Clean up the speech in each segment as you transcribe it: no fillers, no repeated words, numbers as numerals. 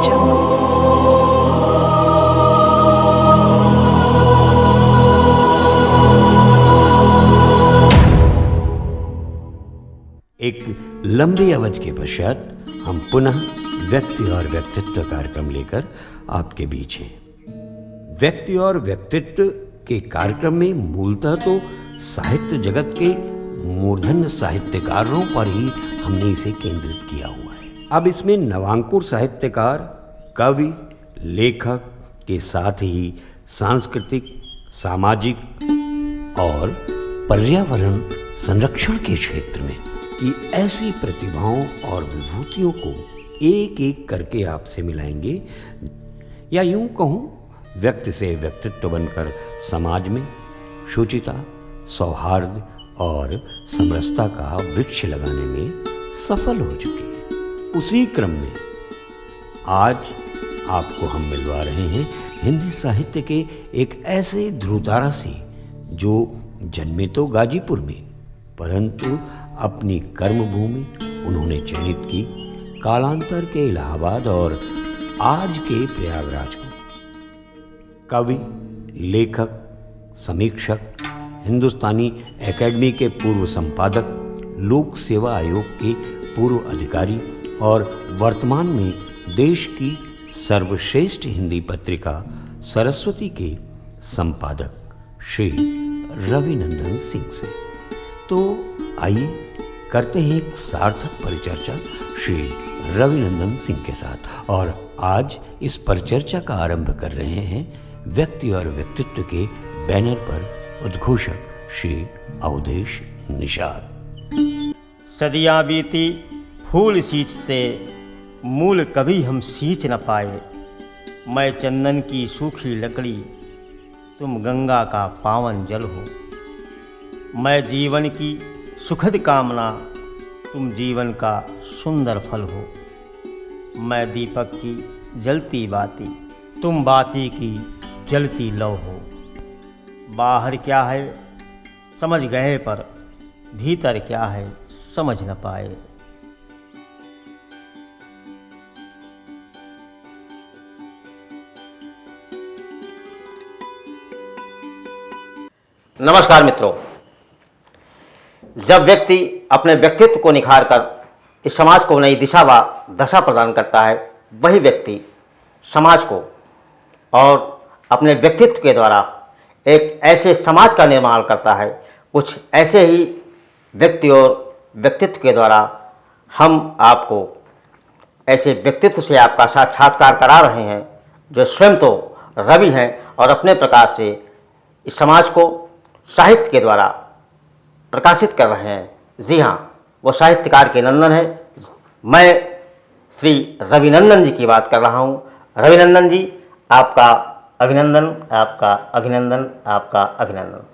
एक लंबी अवधि के पश्चात हम पुनः व्यक्ति और व्यक्तित्व कार्यक्रम लेकर आपके बीच हैं। व्यक्ति और व्यक्तित्व के कार्यक्रम में मूलतः तो साहित्य जगत के मूर्धन्य साहित्यकारों पर ही हमने इसे केंद्रित किया हुआ है। अब इसमें नवांकुर साहित्यकार, कवि, लेखक के साथ ही सांस्कृतिक, सामाजिक और पर्यावरण संरक्षण के क्षेत्र में कि ऐसी प्रतिभाओं और विभूतियों को एक एक करके आपसे मिलाएंगे, या यूं कहूं व्यक्ति से व्यक्तित्व बनकर समाज में शुचिता, सौहार्द और समरसता का वृक्ष लगाने में सफल हो चुके। उसी क्रम में आज आपको हम मिलवा रहे हैं हिंदी साहित्य के एक ऐसे ध्रुवतारा से जो जन्मे तो गाजीपुर में, परंतु अपनी कर्मभूमि उन्होंने चयनित की कालांतर के इलाहाबाद और आज के प्रयागराज को। कवि, लेखक, समीक्षक, हिंदुस्तानी एकेडमी के पूर्व संपादक, लोक सेवा आयोग के पूर्व अधिकारी और वर्तमान में देश की सर्वश्रेष्ठ हिंदी पत्रिका सरस्वती के संपादक श्री रविनंदन सिंह से। तो आइए करते हैं एक सार्थक परिचर्चा श्री रविनंदन सिंह के साथ। और आज इस परिचर्चा का आरंभ कर रहे हैं व्यक्ति और व्यक्तित्व के बैनर पर उद्घोषक श्री अवधेश निषाद। सदियाँ बीती फूल सींचते, मूल कभी हम सींच न पाए। मैं चंदन की सूखी लकड़ी, तुम गंगा का पावन जल हो। मैं जीवन की सुखद कामना, तुम जीवन का सुंदर फल हो। मैं दीपक की जलती बाती, तुम बाती की जलती लौ हो। बाहर क्या है समझ गए पर भीतर क्या है समझ न पाए। नमस्कार मित्रों, जब व्यक्ति अपने व्यक्तित्व को निखार कर इस समाज को नई दिशा व दशा प्रदान करता है, वही व्यक्ति समाज को और अपने व्यक्तित्व के द्वारा एक ऐसे समाज का निर्माण करता है। कुछ ऐसे ही व्यक्ति और व्यक्तित्व के द्वारा हम आपको ऐसे व्यक्तित्व से आपका साक्षात्कार करा रहे हैं जो स्वयं तो रवि हैं और अपने प्रकाश से इस समाज को साहित्य के द्वारा प्रकाशित कर रहे हैं। जी हाँ, वो साहित्यकार के नंदन है। मैं श्री रविनंदन जी की बात कर रहा हूँ। रविनंदन जी, आपका अभिनंदन, आपका अभिनंदन, आपका अभिनंदन।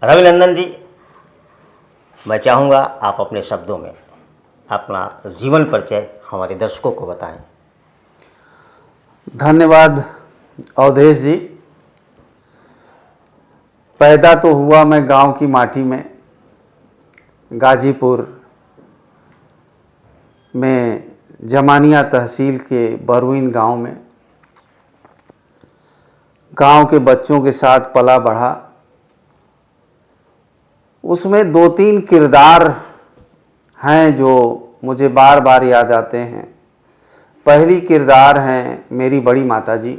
रविनंदन जी, मैं चाहूँगा आप अपने शब्दों में अपना जीवन परिचय हमारे दर्शकों को बताएं। धन्यवाद अवधेश जी। पैदा तो हुआ मैं गांव की माटी में, गाजीपुर में जमानिया तहसील के बरवीन गांव में। गांव के बच्चों के साथ पला बढ़ा। उसमें दो तीन किरदार हैं जो मुझे बार बार याद आते हैं। पहली किरदार हैं मेरी बड़ी माता जी,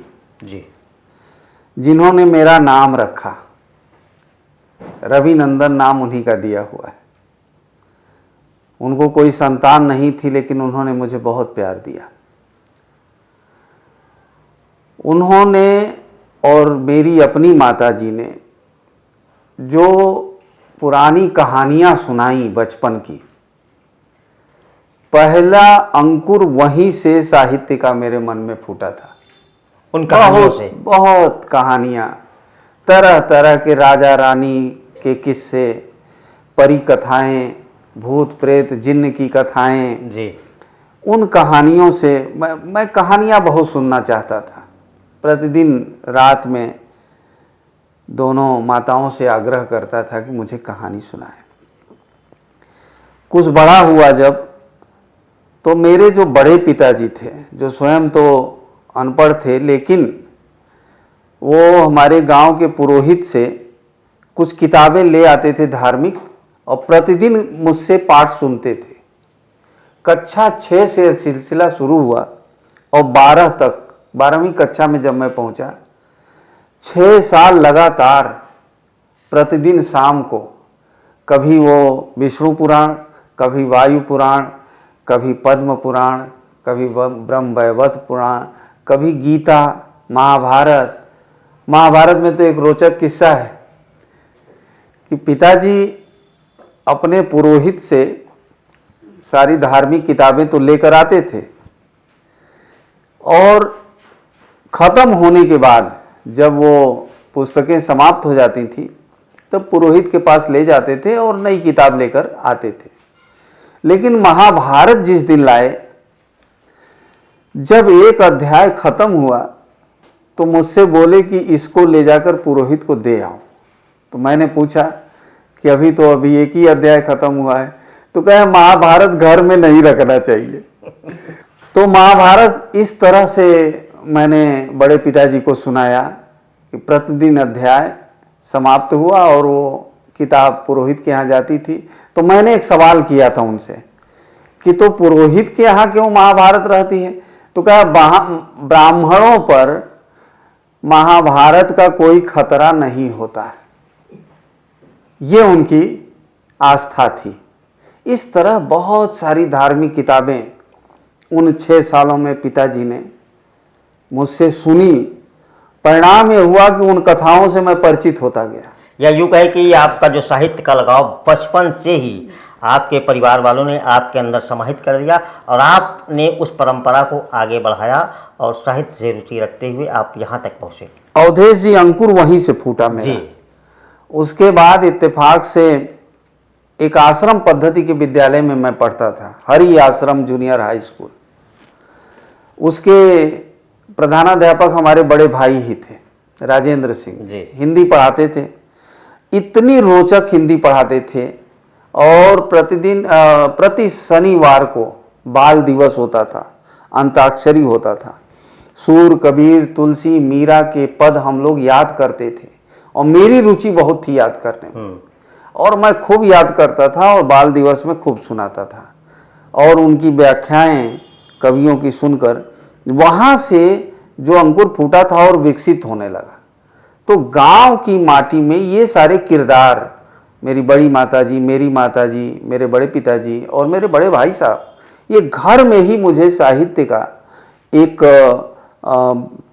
जिन्होंने मेरा नाम रखा। रविनंदन नाम उन्हीं का दिया हुआ है। उनको कोई संतान नहीं थी, लेकिन उन्होंने मुझे बहुत प्यार दिया। उन्होंने और मेरी अपनी माता जी ने जो पुरानी कहानियाँ सुनाई बचपन की, पहला अंकुर वहीं से साहित्य का मेरे मन में फूटा था। उन कहानियों से बहुत कहानियाँ, तरह तरह के राजा रानी के किस्से, परी कथाएं, भूत प्रेत जिन्न की कथाएं जी। उन कहानियों से मैं कहानियाँ बहुत सुनना चाहता था। प्रतिदिन रात में दोनों माताओं से आग्रह करता था कि मुझे कहानी सुनाए। कुछ बड़ा हुआ जब, तो मेरे जो बड़े पिताजी थे, जो स्वयं तो अनपढ़ थे, लेकिन वो हमारे गांव के पुरोहित से कुछ किताबें ले आते थे धार्मिक, और प्रतिदिन मुझसे पाठ सुनते थे। कक्षा 6 से सिलसिला शुरू हुआ और 12 तक, 12वीं कक्षा में जब मैं पहुंचा, 6 साल लगातार प्रतिदिन शाम को कभी वो विष्णु पुराण, कभी वायु पुराण, कभी पद्म पुराण, कभी ब्रह्म वैवर्त पुराण, कभी गीता, महाभारत। महाभारत में तो एक रोचक किस्सा है कि पिताजी अपने पुरोहित से सारी धार्मिक किताबें तो लेकर आते थे, और ख़त्म होने के बाद जब वो पुस्तकें समाप्त हो जाती थी तब पुरोहित के पास ले जाते थे और नई किताब लेकर आते थे। लेकिन महाभारत जिस दिन लाए, जब एक अध्याय खत्म हुआ तो मुझसे बोले कि इसको ले जाकर पुरोहित को दे आओ। तो मैंने पूछा कि अभी एक ही अध्याय खत्म हुआ है। तो कहे महाभारत घर में नहीं रखना चाहिए। तो महाभारत इस तरह से मैंने बड़े पिताजी को सुनाया कि प्रतिदिन अध्याय समाप्त हुआ और वो किताब पुरोहित के यहाँ जाती थी। तो मैंने एक सवाल किया था उनसे कि तो पुरोहित के यहाँ क्यों महाभारत रहती है? तो कहा ब्राह्मणों पर महाभारत का कोई खतरा नहीं होता है, ये उनकी आस्था थी। इस तरह बहुत सारी धार्मिक किताबें उन 6 सालों में पिताजी ने मुझसे सुनी। परिणाम ये हुआ कि उन कथाओं से मैं परिचित होता गया। या यूँ कहे कि आपका जो साहित्य का लगाव बचपन से ही आपके परिवार वालों ने आपके अंदर समाहित कर दिया और आपने उस परंपरा को आगे बढ़ाया और साहित्य से रुचि रखते हुए आप यहाँ तक पहुँचे। अवधेश जी, अंकुर वहीं से फूटा मेरा जी। उसके बाद इत्तेफाक से एक आश्रम पद्धति के विद्यालय में मैं पढ़ता था, हरि आश्रम जूनियर हाई स्कूल। उसके प्रधानाध्यापक हमारे बड़े भाई ही थे, राजेंद्र सिंह जी। हिंदी पढ़ाते थे, इतनी रोचक हिंदी पढ़ाते थे। और प्रतिदिन प्रति शनिवार को बाल दिवस होता था, अंताक्षरी होता था। सूर, कबीर, तुलसी, मीरा के पद हम लोग याद करते थे और मेरी रुचि बहुत थी याद करने में, और मैं खूब याद करता था और बाल दिवस में खूब सुनाता था। और उनकी व्याख्याएं कवियों की सुनकर वहाँ से जो अंकुर फूटा था और विकसित होने लगा। तो गांव की माटी में ये सारे किरदार, मेरी बड़ी माताजी, मेरी माताजी, मेरे बड़े पिताजी और मेरे बड़े भाई साहब, ये घर में ही मुझे साहित्य का एक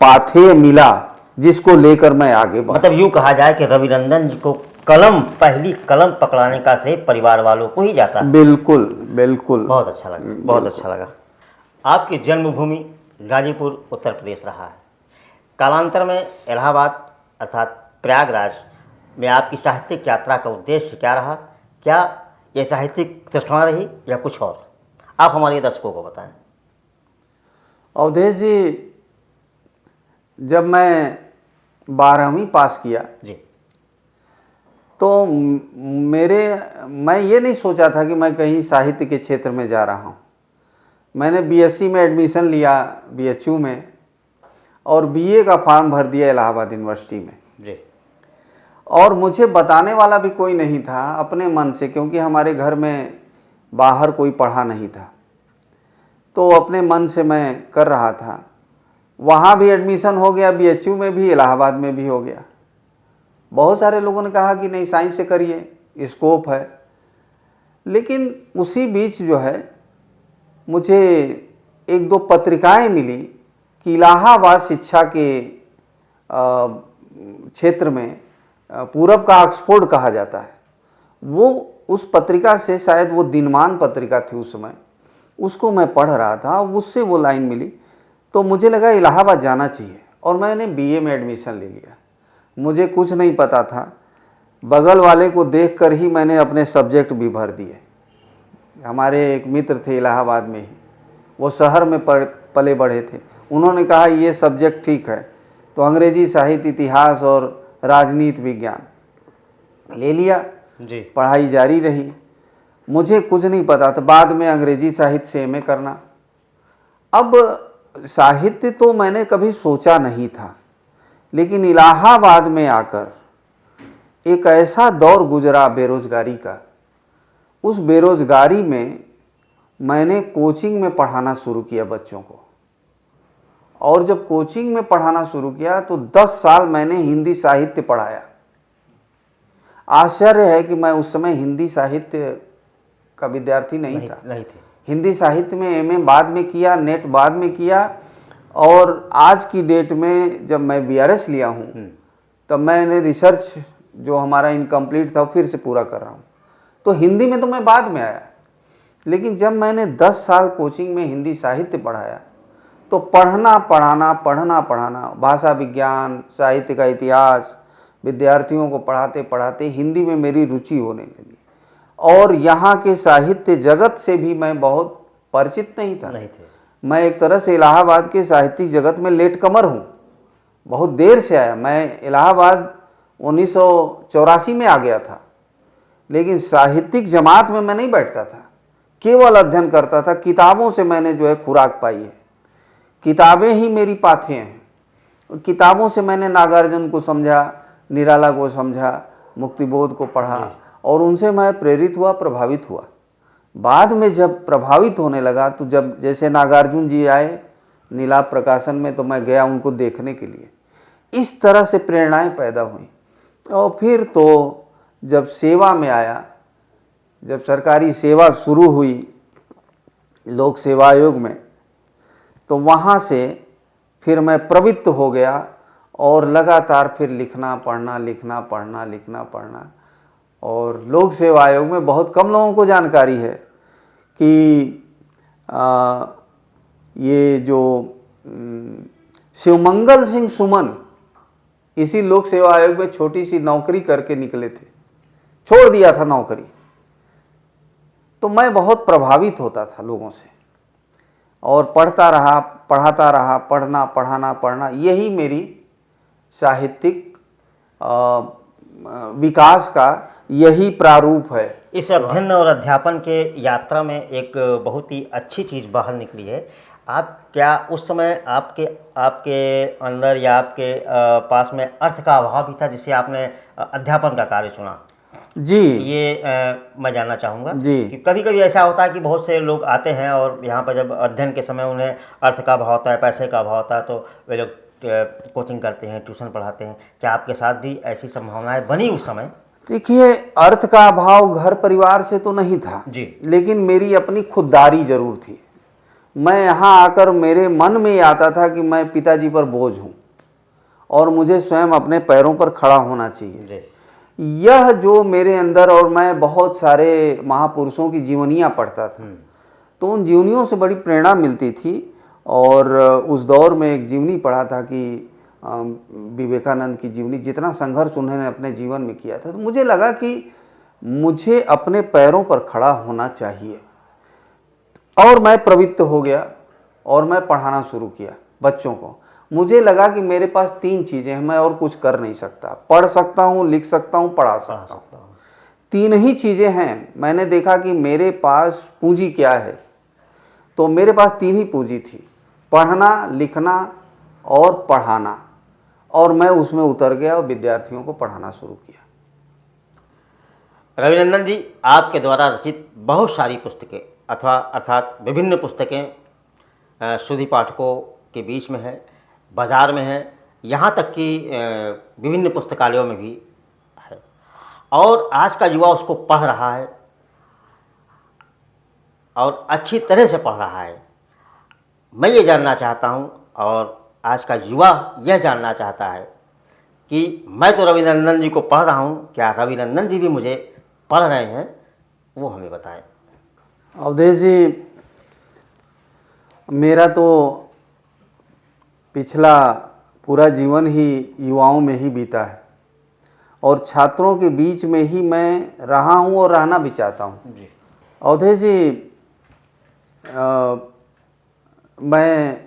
पाथेय मिला जिसको लेकर मैं आगे बढ़ा। मतलब यूँ कहा जाए कि रविरंजन जी को पहली कलम पकड़ाने का श्रेय परिवार वालों को ही जाता है। बिल्कुल बिल्कुल। बहुत अच्छा लगा, बहुत अच्छा लगा। आपकी जन्मभूमि गाजीपुर उत्तर प्रदेश रहा है। कालांतर में इलाहाबाद अर्थात प्रयागराज में आपकी साहित्यिक यात्रा का उद्देश्य क्या रहा? क्या ये साहित्यिक तृष्णा रही या कुछ और? आप हमारे दर्शकों को बताएं। अवधेश जी, जब मैं 12वीं पास किया जी। तो मैं ये नहीं सोचा था कि मैं कहीं साहित्य के क्षेत्र में जा रहा हूँ। मैंने बीएससी में एडमिशन लिया बीएचयू में, और बीए का फॉर्म भर दिया इलाहाबाद यूनिवर्सिटी में। जी। और मुझे बताने वाला भी कोई नहीं था अपने मन से, क्योंकि हमारे घर में बाहर कोई पढ़ा नहीं था। तो अपने मन से मैं कर रहा था। वहाँ भी एडमिशन हो गया, बीएचयू में भी, इलाहाबाद में भी हो गया। बहुत सारे लोगों ने कहा कि नहीं साइंस से करिए, स्कोप है। लेकिन उसी बीच जो है मुझे 1-2 पत्रिकाएं मिली कि इलाहाबाद शिक्षा के क्षेत्र में पूरब का ऑक्सफोर्ड कहा जाता है। वो उस पत्रिका से, शायद वो दिनमान पत्रिका थी उस समय, उसको मैं पढ़ रहा था, उससे वो लाइन मिली। तो मुझे लगा इलाहाबाद जाना चाहिए और मैंने बीए में एडमिशन ले लिया। मुझे कुछ नहीं पता था, बगल वाले को देखकर ही मैंने अपने सब्जेक्ट भी भर दिए। हमारे एक मित्र थे इलाहाबाद में ही, वो शहर में पले बढ़े थे। उन्होंने कहा ये सब्जेक्ट ठीक है, तो अंग्रेजी साहित्य, इतिहास और राजनीति विज्ञान ले लिया। जी। पढ़ाई जारी रही। मुझे कुछ नहीं पता था। बाद में अंग्रेजी साहित्य से एमए करना। अब साहित्य तो मैंने कभी सोचा नहीं था, लेकिन इलाहाबाद में आकर एक ऐसा दौर गुजरा बेरोजगारी का। उस बेरोजगारी में मैंने कोचिंग में पढ़ाना शुरू किया बच्चों को, और जब कोचिंग में पढ़ाना शुरू किया तो 10 साल मैंने हिंदी साहित्य पढ़ाया। आश्चर्य है कि मैं उस समय हिंदी साहित्य का विद्यार्थी नहीं था। नहीं थे। हिंदी साहित्य में एमए बाद में किया, नेट बाद में किया, और आज की डेट में जब मैं बीआरएस लिया हूँ तब मैंने रिसर्च जो हमारा इनकम्प्लीट था फिर से पूरा कर रहा हूँ। तो हिंदी में तो मैं बाद में आया, लेकिन जब मैंने 10 साल कोचिंग में हिंदी साहित्य पढ़ाया तो पढ़ना पढ़ाना, भाषा विज्ञान, साहित्य का इतिहास विद्यार्थियों को पढ़ाते पढ़ाते हिंदी में मेरी रुचि होने लगी। और यहाँ के साहित्य जगत से भी मैं बहुत परिचित नहीं था। मैं एक तरह से इलाहाबाद के साहित्यिक जगत में लेट कमर हूँ, बहुत देर से आया। मैं इलाहाबाद 1984 में आ गया था, लेकिन साहित्यिक जमात में मैं नहीं बैठता था, केवल अध्ययन करता था। किताबों से मैंने जो है खुराक पाई है, किताबें ही मेरी पाथें हैं। किताबों से मैंने नागार्जुन को समझा, निराला को समझा, मुक्तिबोध को पढ़ा, और उनसे मैं प्रेरित हुआ, प्रभावित हुआ। बाद में जब प्रभावित होने लगा तो जब जैसे नागार्जुन जी आए नीला प्रकाशन में तो मैं गया उनको देखने के लिए। इस तरह से प्रेरणाएं पैदा हुई। और फिर तो जब सेवा में आया, जब सरकारी सेवा शुरू हुई लोक सेवा आयोग में, तो वहाँ से फिर मैं प्रवृत्त हो गया और लगातार फिर लिखना पढ़ना। और लोक सेवा आयोग में बहुत कम लोगों को जानकारी है कि ये जो शिवमंगल सिंह सुमन इसी लोक सेवा आयोग में छोटी सी नौकरी करके निकले थे, छोड़ दिया था नौकरी। तो मैं बहुत प्रभावित होता था लोगों से और पढ़ता रहा, पढ़ाता रहा, पढ़ना, यही मेरी साहित्यिक विकास का यही प्रारूप है। इस अध्ययन और अध्यापन के यात्रा में एक बहुत ही अच्छी चीज़ बाहर निकली है। आप क्या उस समय आपके अंदर या आपके पास में अर्थ का अभाव भी था जिससे आपने अध्यापन का कार्य चुना? जी, ये मैं जानना चाहूँगा जी। कि कभी कभी ऐसा होता है कि बहुत से लोग आते हैं और यहाँ पर जब अध्ययन के समय उन्हें अर्थ का अभाव होता है, पैसे का अभाव होता है, तो वे लोग कोचिंग करते हैं, ट्यूशन पढ़ाते हैं। क्या आपके साथ भी ऐसी संभावनाएं बनी उस समय? देखिए, अर्थ का अभाव घर परिवार से तो नहीं था जी, लेकिन मेरी अपनी खुददारी जरूर थी। मैं यहाँ आकर मेरे मन में आता था कि मैं पिताजी पर बोझ हूँ और मुझे स्वयं अपने पैरों पर खड़ा होना चाहिए। यह जो मेरे अंदर, और मैं बहुत सारे महापुरुषों की जीवनियाँ पढ़ता था तो उन जीवनियों से बड़ी प्रेरणा मिलती थी। और उस दौर में एक जीवनी पढ़ा था कि विवेकानंद की जीवनी, जितना संघर्ष उन्होंने अपने जीवन में किया था, तो मुझे लगा कि मुझे अपने पैरों पर खड़ा होना चाहिए। और मैं प्रवृत्त हो गया और मैं पढ़ाना शुरू किया बच्चों को। मुझे लगा कि मेरे पास 3 चीज़ें हैं, मैं और कुछ कर नहीं सकता। पढ़ सकता हूँ, लिख सकता हूँ, पढ़ा सकता हूँ। 3 ही चीज़ें हैं। मैंने देखा कि मेरे पास पूंजी क्या है, तो मेरे पास 3 ही पूंजी थी, पढ़ना, लिखना और पढ़ाना। और मैं उसमें उतर गया और विद्यार्थियों को पढ़ाना शुरू किया। रविनंदन जी, आपके द्वारा रचित बहुत सारी पुस्तकें अर्थात विभिन्न पुस्तकें सुधी पाठकों के बीच में है, बाज़ार में है, यहाँ तक कि विभिन्न पुस्तकालयों में भी है, और आज का युवा उसको पढ़ रहा है और अच्छी तरह से पढ़ रहा है। मैं ये जानना चाहता हूँ और आज का युवा यह जानना चाहता है कि मैं तो रविनंदन जी को पढ़ रहा हूँ, क्या रविनंदन जी भी मुझे पढ़ रहे हैं? वो हमें बताएं। अवधेश जी, मेरा तो पिछला पूरा जीवन ही युवाओं में ही बीता है और छात्रों के बीच में ही मैं रहा हूँ और रहना भी चाहता हूँ। अवधेश जी, मैं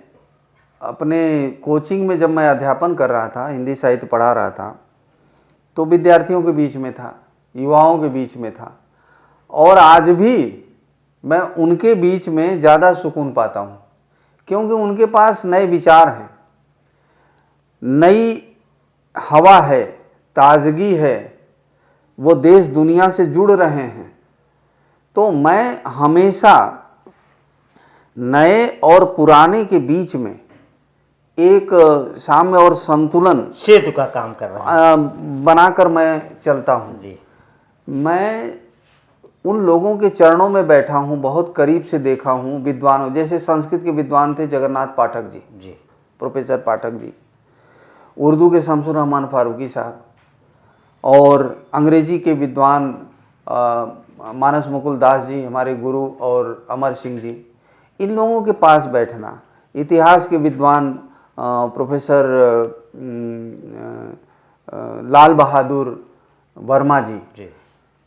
अपने कोचिंग में जब मैं अध्यापन कर रहा था, हिंदी साहित्य पढ़ा रहा था, तो विद्यार्थियों के बीच में था, युवाओं के बीच में था। और आज भी मैं उनके बीच में ज़्यादा सुकून पाता हूँ, क्योंकि उनके पास नए विचार हैं, नई हवा है, ताजगी है, वो देश दुनिया से जुड़ रहे हैं। तो मैं हमेशा नए और पुराने के बीच में एक साम्य और संतुलन सेतु का काम कर रहा है। बनाकर मैं चलता हूँ। जी मैं उन लोगों के चरणों में बैठा हूँ, बहुत करीब से देखा हूँ विद्वानों, जैसे संस्कृत के विद्वान थे जगन्नाथ पाठक जी, जी प्रोफेसर पाठक जी, उर्दू के शमसुर रहमान फारूकी साहब, और अंग्रेजी के विद्वान मानस मुकुल दास जी हमारे गुरु, और अमर सिंह जी। इन लोगों के पास बैठना, इतिहास के विद्वान प्रोफेसर लाल बहादुर वर्मा जी, जी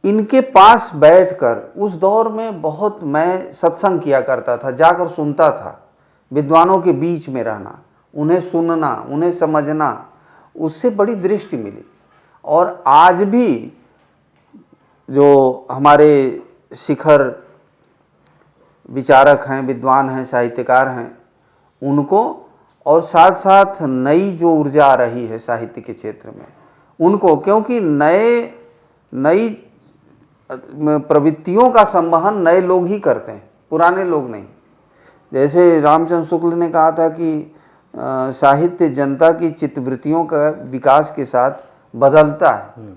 इनके पास बैठकर उस दौर में बहुत मैं सत्संग किया करता था, जाकर सुनता था। विद्वानों के बीच में रहना, उन्हें सुनना, उन्हें समझना, उससे बड़ी दृष्टि मिली। और आज भी जो हमारे शिखर विचारक हैं, विद्वान हैं, साहित्यकार हैं, उनको, और साथ साथ नई जो ऊर्जा आ रही है साहित्य के क्षेत्र में उनको, क्योंकि नई प्रवृत्तियों का संवहन नए लोग ही करते हैं, पुराने लोग नहीं। जैसे रामचंद्र शुक्ल ने कहा था कि साहित्य जनता की चित्तवृत्तियों का विकास के साथ बदलता है।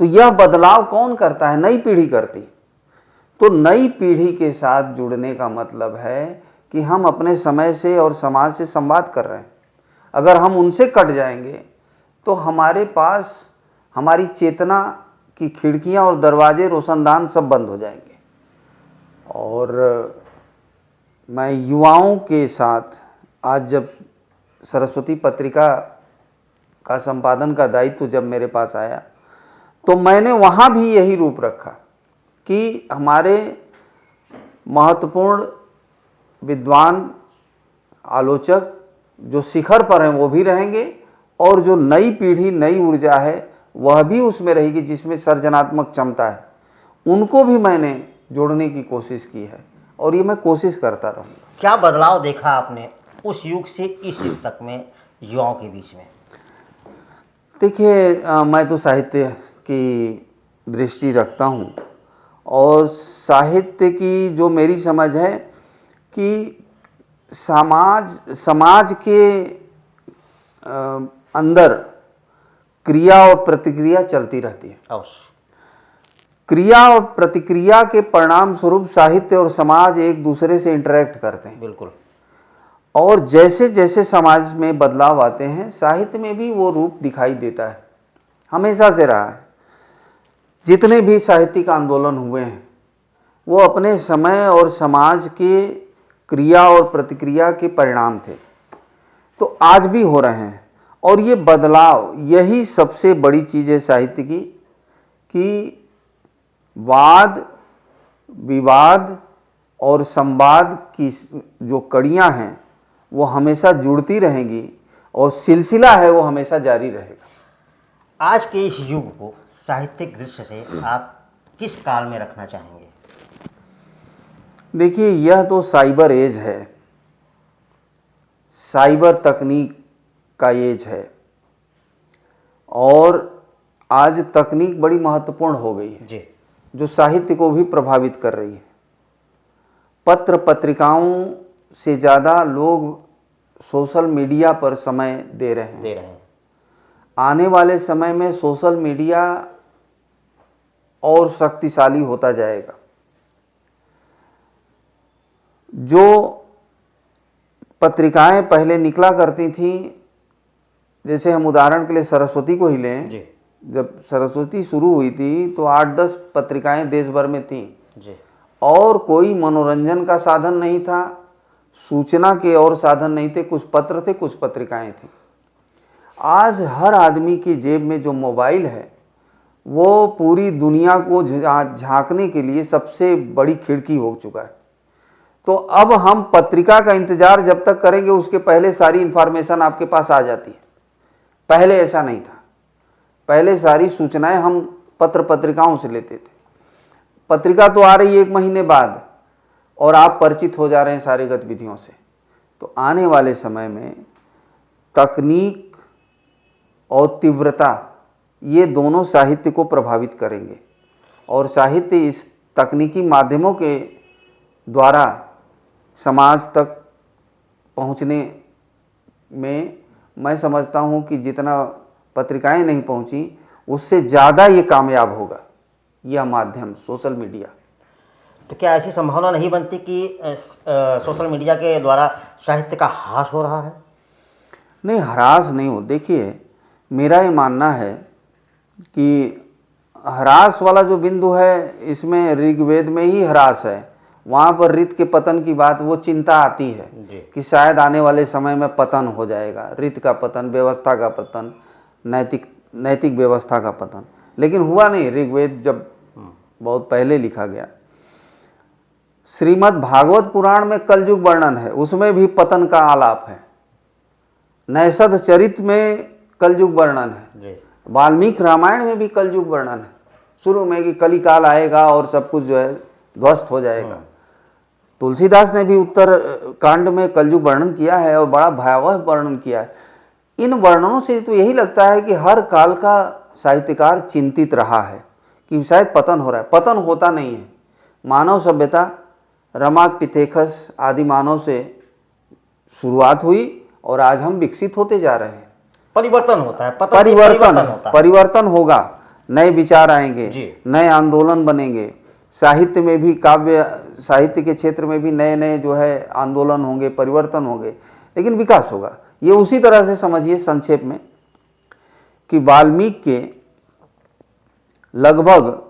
तो यह बदलाव कौन करता है? नई पीढ़ी करती। तो नई पीढ़ी के साथ जुड़ने का मतलब है कि हम अपने समय से और समाज से संवाद कर रहे हैं। अगर हम उनसे कट जाएंगे तो हमारे पास हमारी चेतना की खिड़कियां और दरवाजे, रोशनदान सब बंद हो जाएंगे। और मैं युवाओं के साथ आज जब सरस्वती पत्रिका का संपादन का दायित्व जब मेरे पास आया, तो मैंने वहाँ भी यही रूप रखा कि हमारे महत्वपूर्ण विद्वान, आलोचक जो शिखर पर हैं वो भी रहेंगे, और जो नई पीढ़ी, नई ऊर्जा है वह भी उसमें रहेगी, जिसमें सर्जनात्मक क्षमता है, उनको भी मैंने जोड़ने की कोशिश की है, और ये मैं कोशिश करता रहूँगा। क्या बदलाव देखा आपने उस युग से इस युग तक में युवाओं के बीच में? देखिए, मैं तो साहित्य की दृष्टि रखता हूँ, और साहित्य की जो मेरी समझ है कि समाज के अंदर क्रिया और प्रतिक्रिया चलती रहती है। अवश्य। क्रिया और प्रतिक्रिया के परिणाम स्वरूप साहित्य और समाज एक दूसरे से इंटरेक्ट करते हैं। बिल्कुल। और जैसे जैसे समाज में बदलाव आते हैं, साहित्य में भी वो रूप दिखाई देता है, हमेशा से रहा है। जितने भी साहित्यिक आंदोलन हुए हैं वो अपने समय और समाज के क्रिया और प्रतिक्रिया के परिणाम थे, तो आज भी हो रहे हैं। और ये बदलाव, यही सबसे बड़ी चीज़ है साहित्य की, कि वाद विवाद और संवाद की जो कड़ियाँ हैं वो हमेशा जुड़ती रहेंगी, और सिलसिला है वो हमेशा जारी रहेगा। आज के इस युग को साहित्यिक दृष्टि से आप किस काल में रखना चाहेंगे? देखिए, यह तो साइबर एज है, साइबर तकनीक का एज है, और आज तकनीक बड़ी महत्वपूर्ण हो गई है, जी, जो साहित्य को भी प्रभावित कर रही है। पत्र पत्रिकाओं से ज़्यादा लोग सोशल मीडिया पर समय दे रहे हैं। आने वाले समय में सोशल मीडिया और शक्तिशाली होता जाएगा। जो पत्रिकाएं पहले निकला करती थीं, जैसे हम उदाहरण के लिए सरस्वती को ही लें, जी, जब सरस्वती शुरू हुई थी तो 8-10 पत्रिकाएं देश भर में थीं, जी, और कोई मनोरंजन का साधन नहीं था, सूचना के और साधन नहीं थे, कुछ पत्र थे, कुछ पत्रिकाएं थीं। आज हर आदमी की जेब में जो मोबाइल है वो पूरी दुनिया को झांकने के लिए सबसे बड़ी खिड़की हो चुका है। तो अब हम पत्रिका का इंतजार जब तक करेंगे, उसके पहले सारी इन्फॉर्मेशन आपके पास आ जाती है। पहले ऐसा नहीं था, पहले सारी सूचनाएं हम पत्र पत्रिकाओं से लेते थे। पत्रिका तो आ रही है 1 महीने बाद और आप परिचित हो जा रहे हैं सारी गतिविधियों से। तो आने वाले समय में तकनीक और तीव्रता ये दोनों साहित्य को प्रभावित करेंगे और साहित्य इस तकनीकी माध्यमों के द्वारा समाज तक पहुंचने में मैं समझता हूं कि जितना पत्रिकाएं नहीं पहुंची उससे ज़्यादा ये कामयाब होगा, यह माध्यम सोशल मीडिया। तो क्या ऐसी संभावना नहीं बनती कि सोशल मीडिया के द्वारा साहित्य का ह्रास हो रहा है? नहीं, ह्रास नहीं हो। देखिए, मेरा ये मानना है कि ह्रास वाला जो बिंदु है इसमें ऋग्वेद में ही ह्रास है। वहाँ पर ऋत के पतन की बात, वो चिंता आती है कि शायद आने वाले समय में पतन हो जाएगा, ऋत का पतन, व्यवस्था का पतन, नैतिक व्यवस्था का पतन। लेकिन हुआ नहीं। ऋग्वेद जब बहुत पहले लिखा गया, श्रीमद् भागवत पुराण में कलयुग वर्णन है, उसमें भी पतन का आलाप है। नैषध चरित में कलयुग वर्णन है, वाल्मीकि रामायण में भी कलयुग वर्णन है शुरू में कि कलिकाल आएगा और सब कुछ जो है ध्वस्त हो जाएगा। तुलसीदास ने भी उत्तर कांड में कलयुग वर्णन किया है और बड़ा भयावह वर्णन किया है। इन वर्णनों से तो यही लगता है कि हर काल का साहित्यकार चिंतित रहा है कि शायद पतन हो रहा है। पतन होता नहीं है। मानव सभ्यता रमा पिथेकस आदि मानव से शुरुआत हुई और आज हम विकसित होते जा रहे हैं। परिवर्तन होता है, परिवर्तन होगा, नए विचार आएंगे, नए आंदोलन बनेंगे। साहित्य में भी, काव्य साहित्य के क्षेत्र में भी नए नए जो है आंदोलन होंगे, परिवर्तन होंगे, लेकिन विकास होगा। ये उसी तरह से समझिए संक्षेप में कि वाल्मीकि के लगभग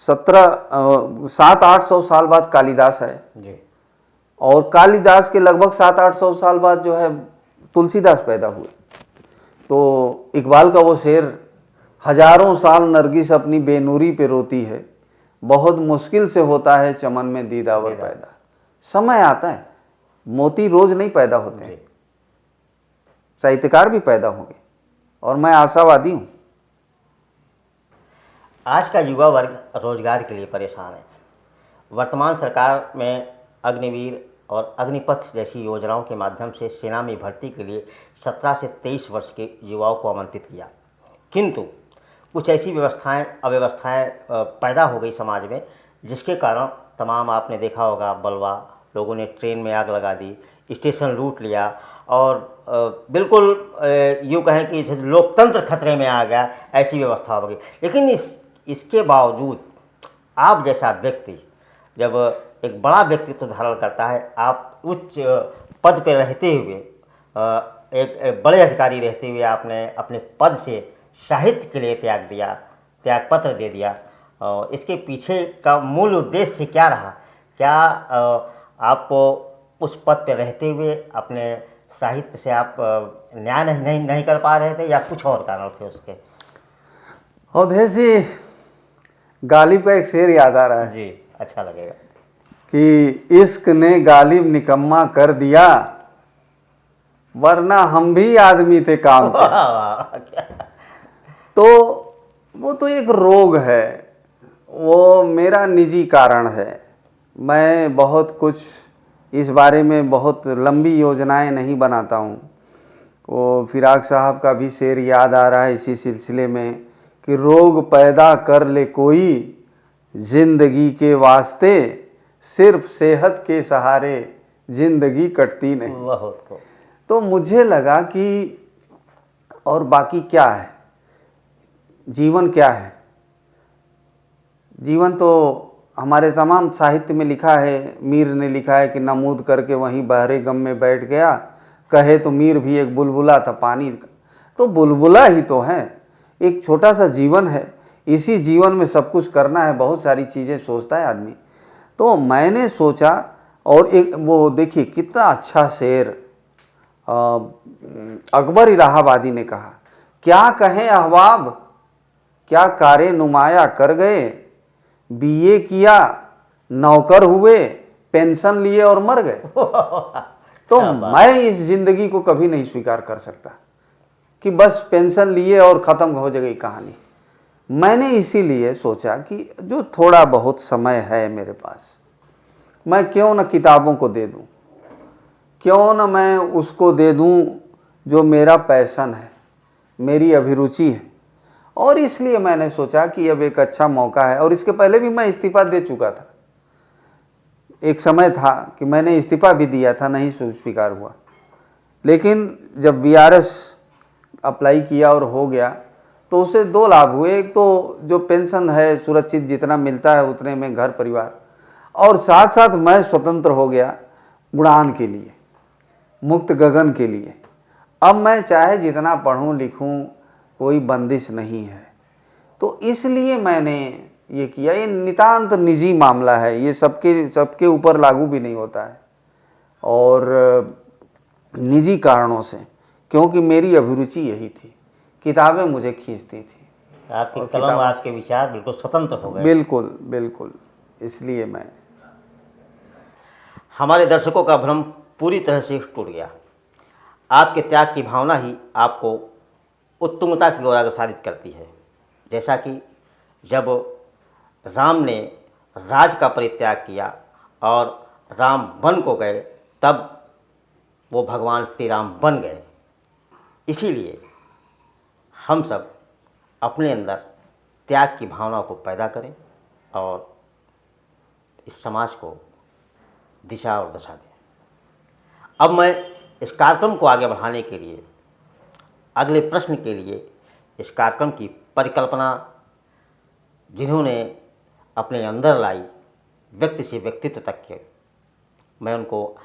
700-800 साल बाद कालिदास है जी। और कालिदास के लगभग 700-800 साल बाद जो है तुलसीदास पैदा हुए। तो इकबाल का वो शेर, हजारों साल नरगिस अपनी बेनूरी पे रोती है, बहुत मुश्किल से होता है चमन में दीदावर पैदा। समय आता है, मोती रोज नहीं पैदा होते हैं, साहित्यकार भी पैदा होंगे और मैं आशावादी हूँ। आज का युवा वर्ग रोजगार के लिए परेशान है। वर्तमान सरकार में अग्निवीर और अग्निपथ जैसी योजनाओं के माध्यम से सेना में भर्ती के लिए 17 से 23 वर्ष के युवाओं को आमंत्रित किया, किंतु कुछ ऐसी अव्यवस्थाएं पैदा हो गई समाज में, जिसके कारण तमाम, आपने देखा होगा, बलवा, लोगों ने ट्रेन में आग लगा दी, स्टेशन लूट लिया और बिल्कुल यूँ कहें कि लोकतंत्र खतरे में आ गया, ऐसी व्यवस्था हो गई। लेकिन इसके बावजूद आप जैसा व्यक्ति जब एक बड़ा व्यक्तित्व धारण करता है, आप उच्च पद पर रहते हुए, एक बड़े अधिकारी रहते हुए आपने अपने पद से साहित्य के लिए त्याग पत्र दे दिया, इसके पीछे का मूल उद्देश्य क्या रहा? क्या आपको उस पद पर रहते हुए अपने साहित्य से आप न्याय नहीं कर पा रहे थे या कुछ और कारण थे उसके? अवधेश, गालिब का एक शेर याद आ रहा है जी, अच्छा लगेगा कि इश्क ने गालिब निकम्मा कर दिया, वरना हम भी आदमी थे काम के। तो वो तो एक रोग है, वो मेरा निजी कारण है। मैं बहुत कुछ इस बारे में बहुत लंबी योजनाएं नहीं बनाता हूँ। वो फिराक साहब का भी शेर याद आ रहा है इसी सिलसिले में कि रोग पैदा कर ले कोई जिंदगी के वास्ते, सिर्फ सेहत के सहारे जिंदगी कटती नहीं। तो मुझे लगा कि और बाकी क्या है, जीवन क्या है? जीवन तो हमारे तमाम साहित्य में लिखा है। मीर ने लिखा है कि नमूद करके वहीं बहरे गम में बैठ गया, कहे तो मीर भी एक बुलबुला था पानी का। तो बुलबुला ही तो है, एक छोटा सा जीवन है, इसी जीवन में सब कुछ करना है, बहुत सारी चीज़ें सोचता है आदमी। तो मैंने सोचा, और एक वो देखिए कितना अच्छा शेर अकबर इलाहाबादी ने कहा, क्या कहें अहबाब क्या कारे नुमाया कर गए, बीए किया नौकर हुए, पेंशन लिए और मर गए। तो मैं इस जिंदगी को कभी नहीं स्वीकार कर सकता कि बस पेंशन लिए और ख़त्म हो जाएगी कहानी। मैंने इसीलिए सोचा कि जो थोड़ा बहुत समय है मेरे पास, मैं क्यों न किताबों को दे दूं, क्यों न मैं उसको दे दूं जो मेरा पैशन है, मेरी अभिरुचि है। और इसलिए मैंने सोचा कि अब एक अच्छा मौका है। और इसके पहले भी मैं इस्तीफा दे चुका था। एक समय था कि मैंने इस्तीफा भी दिया था, नहीं स्वीकार हुआ। लेकिन जब वीआरएस अप्लाई किया और हो गया तो उससे दो लाभ हुए। एक तो जो पेंशन है सुरक्षित जितना मिलता है उतने में घर परिवार, और साथ साथ मैं स्वतंत्र हो गया उड़ान के लिए, मुक्त गगन के लिए। अब मैं चाहे जितना पढूं लिखूं, कोई बंदिश नहीं है। तो इसलिए मैंने ये किया। ये नितांत निजी मामला है, ये सबके ऊपर लागू भी नहीं होता है। और निजी कारणों से, क्योंकि मेरी अभिरुचि यही थी, किताबें मुझे खींचती थी। आपकी कलम, आपके विचार बिल्कुल स्वतंत्र हो गए। बिल्कुल बिल्कुल, इसलिए मैं। हमारे दर्शकों का भ्रम पूरी तरह से टूट गया। आपके त्याग की भावना ही आपको उत्तुंगता की ओर अग्रसरित करती है। जैसा कि जब राम ने राज का परित्याग किया और राम वन को गए, तब वो भगवान श्री राम बन गए। इसीलिए हम सब अपने अंदर त्याग की भावना को पैदा करें और इस समाज को दिशा और दशा दें। अब मैं इस कार्यक्रम को आगे बढ़ाने के लिए, अगले प्रश्न के लिए, इस कार्यक्रम की परिकल्पना जिन्होंने अपने अंदर लाई, व्यक्ति से व्यक्तित्व तक के, मैं उनको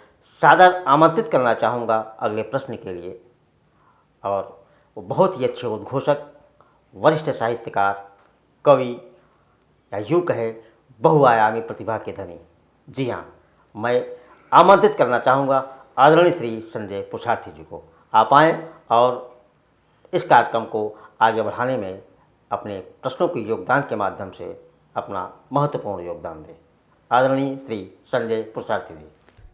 सादर आमंत्रित करना चाहूँगा अगले प्रश्न के लिए। और वो बहुत ही अच्छे उद्घोषक, वरिष्ठ साहित्यकार, कवि, या यूँ कहे बहुआयामी प्रतिभा के धनी। जी हाँ, मैं आमंत्रित करना चाहूँगा आदरणीय श्री संजय पुरुषार्थी जी को। आप आएँ और इस कार्यक्रम को आगे बढ़ाने में अपने प्रश्नों के योगदान के माध्यम से अपना महत्वपूर्ण योगदान दें। आदरणीय श्री संजय पुरुषार्थी जी।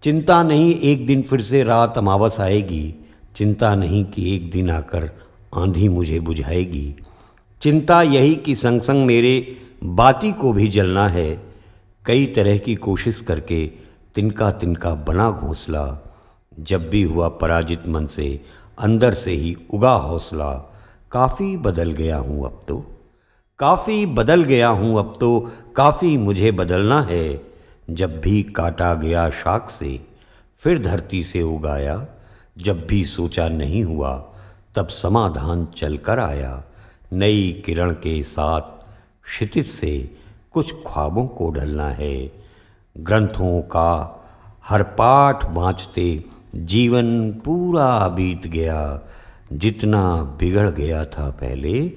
चिंता नहीं, एक दिन फिर से रात अमावस आएगी। चिंता नहीं कि एक दिन आकर आंधी मुझे बुझाएगी। चिंता यही कि संग संग मेरे बाती को भी जलना है। कई तरह की कोशिश करके तिनका तिनका बना घोंसला। जब भी हुआ पराजित मन से अंदर से ही उगा हौसला। काफ़ी बदल गया हूँ अब तो, काफ़ी बदल गया हूँ अब तो, काफ़ी मुझे बदलना है। जब भी काटा गया शाख से फिर धरती से उगाया। जब भी सोचा नहीं हुआ तब समाधान चल कर आया। नई किरण के साथ क्षितिज से कुछ ख्वाबों को ढलना है। ग्रंथों का हर पाठ बाँचते जीवन पूरा बीत गया। जितना बिगड़ गया था पहले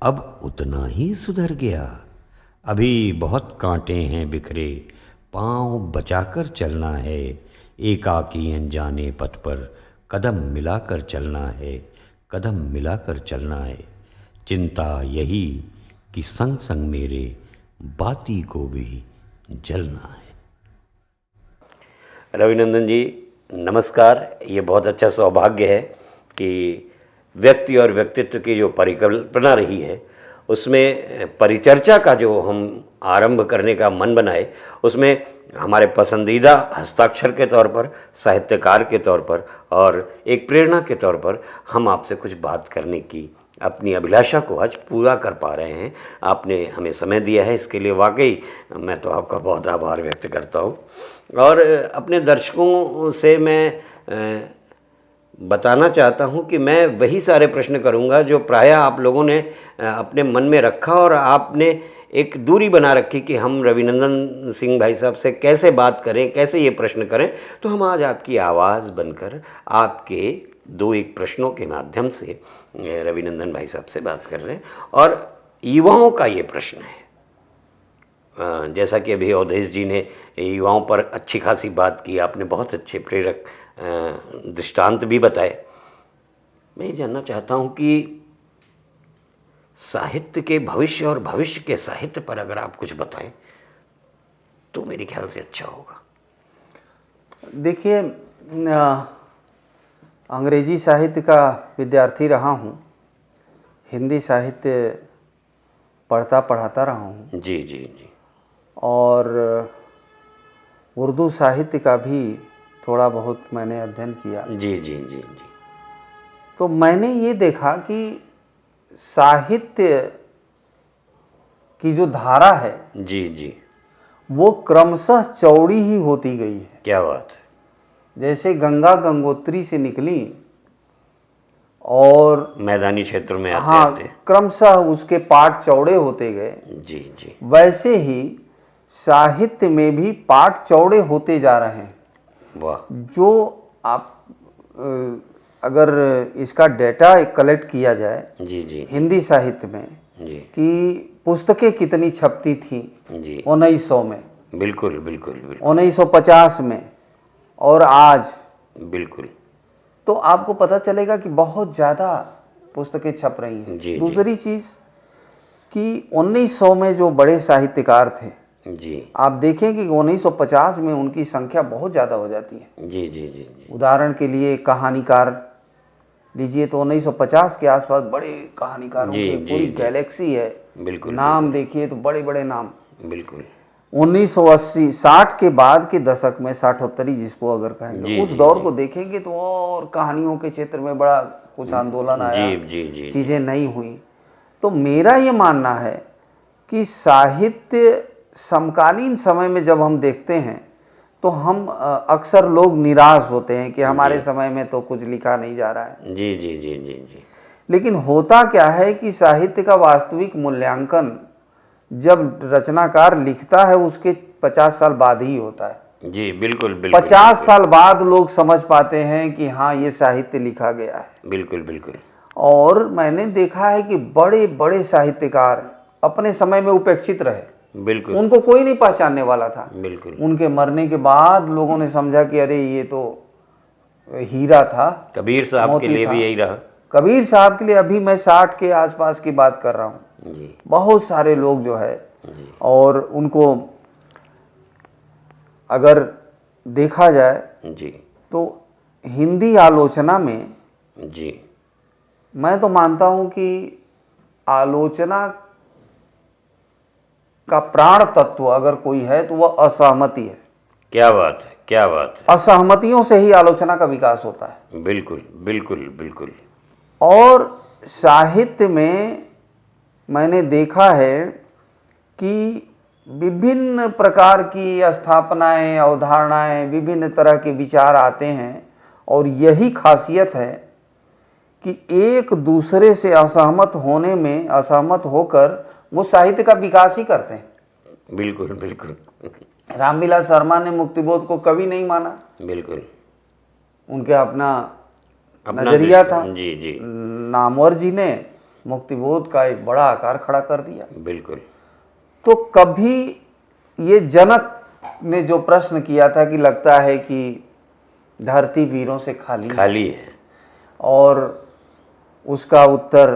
अब उतना ही सुधर गया। अभी बहुत कांटे हैं बिखरे, पाँव बचाकर चलना है। एकाकी अनजाने पथ पर कदम मिलाकर चलना है, कदम मिलाकर चलना है। चिंता यही कि संग संग मेरे बाती को भी जलना है। रविनंदन जी नमस्कार। ये बहुत अच्छा सौभाग्य है कि व्यक्ति और व्यक्तित्व की जो परिकल्पना रही है उसमें परिचर्चा का जो हम आरंभ करने का मन बनाए, उसमें हमारे पसंदीदा हस्ताक्षर के तौर पर, साहित्यकार के तौर पर और एक प्रेरणा के तौर पर हम आपसे कुछ बात करने की अपनी अभिलाषा को आज पूरा कर पा रहे हैं। आपने हमें समय दिया है, इसके लिए वाकई मैं तो आपका बहुत आभार व्यक्त करता हूँ। और अपने दर्शकों से मैं बताना चाहता हूं कि मैं वही सारे प्रश्न करूंगा जो प्रायः आप लोगों ने अपने मन में रखा और आपने एक दूरी बना रखी कि हम रविनंदन सिंह भाई साहब से कैसे बात करें, कैसे ये प्रश्न करें। तो हम आज आपकी आवाज़ बनकर आपके दो एक प्रश्नों के माध्यम से रविनंदन भाई साहब से बात कर रहे हैं। और युवाओं का ये प्रश्न है, जैसा कि अभी अवधेश जी ने युवाओं पर अच्छी खासी बात की, आपने बहुत अच्छे प्रेरक दृष्टांत भी बताए। मैं ये जानना चाहता हूँ कि साहित्य के भविष्य और भविष्य के साहित्य पर अगर आप कुछ बताएं तो मेरे ख्याल से अच्छा होगा। देखिए, अंग्रेजी साहित्य का विद्यार्थी रहा हूँ, हिंदी साहित्य पढ़ता पढ़ाता रहा हूँ जी जी जी। और उर्दू साहित्य का भी थोड़ा बहुत मैंने अध्ययन किया। जी जी जी जी। तो मैंने ये देखा कि साहित्य की जो धारा है जी जी। वो क्रमशः चौड़ी ही होती गई है। क्या बात है। जैसे गंगा गंगोत्री से निकली और मैदानी क्षेत्र में आते हाँ आते। क्रमशः उसके पाठ चौड़े होते गए, जी जी। वैसे ही साहित्य में भी पाठ चौड़े होते जा रहे हैं। वाह। जो आप अगर इसका डेटा कलेक्ट किया जाए जी जी हिंदी साहित्य में जी कि पुस्तकें कितनी छपती थी जी। 1900 में, बिल्कुल बिल्कुल बिल्कुल 1950 में और आज, बिल्कुल। तो आपको पता चलेगा कि बहुत ज़्यादा पुस्तकें छप रही हैं। जी, दूसरी चीज़ कि 1900 में जो बड़े साहित्यकार थे, जी आप देखें कि 1950 में उनकी संख्या बहुत ज़्यादा हो जाती है। जी जी जी जी। उदाहरण के लिए कहानीकार लीजिए तो 1950 के आसपास बड़े कहानीकारों जी, की जी, पूरी जी। गैलेक्सी है। बिल्कुल नाम देखिए तो बड़े बड़े नाम। बिल्कुल। 1980 60 के बाद के दशक में, साठोत्तरी जिसको अगर कहेंगे, जी, उस जी, दौर जी। को देखेंगे तो और कहानियों के क्षेत्र में बड़ा कुछ आंदोलन आया, जी जी जी। चीज़ें नहीं हुई। तो मेरा ये मानना है कि साहित्य समकालीन समय में जब हम देखते हैं तो हम अक्सर लोग निराश होते हैं कि हमारे समय में तो कुछ लिखा नहीं जा रहा है। जी जी जी जी जी। लेकिन होता क्या है कि साहित्य का वास्तविक मूल्यांकन जब रचनाकार लिखता है उसके 50 साल बाद ही होता है। जी बिल्कुल बिल्कुल। 50 साल बाद लोग समझ पाते हैं कि हाँ ये साहित्य लिखा गया है। बिल्कुल बिल्कुल। और मैंने देखा है कि बड़े बड़े साहित्यकार अपने समय में उपेक्षित रहे, बिल्कुल उनको कोई नहीं पहचानने वाला था। बिल्कुल। उनके मरने के बाद लोगों ने समझा कि अरे ये तो हीरा था, कबीर साहब के मोती लिए था। भी यही रहा। कबीर साहब के लिए, अभी मैं 60 के आसपास की बात कर रहा हूँ, जी बहुत सारे लोग जो है, जी और उनको अगर देखा जाए जी तो हिंदी आलोचना में जी। मैं तो मानता हूँ कि आलोचना का प्राण तत्व अगर कोई है तो वह असहमति है। क्या बात है, क्या बात है। असहमतियों से ही आलोचना का विकास होता है। बिल्कुल बिल्कुल बिल्कुल। और साहित्य में मैंने देखा है कि विभिन्न प्रकार की स्थापनाएं, अवधारणाएं, विभिन्न तरह के विचार आते हैं, और यही खासियत है कि एक दूसरे से असहमत होने में, असहमत होकर वो साहित्य का विकास ही करते हैं। बिल्कुल बिल्कुल रामविलास शर्मा ने मुक्तिबोध को कवि नहीं माना, बिल्कुल। उनके अपना अपना नजरिया था। जी जी नामवर जी ने मुक्तिबोध का एक बड़ा आकार खड़ा कर दिया। बिल्कुल। तो कभी ये जनक ने जो प्रश्न किया था कि लगता है कि धरती वीरों से खाली खाली है, और उसका उत्तर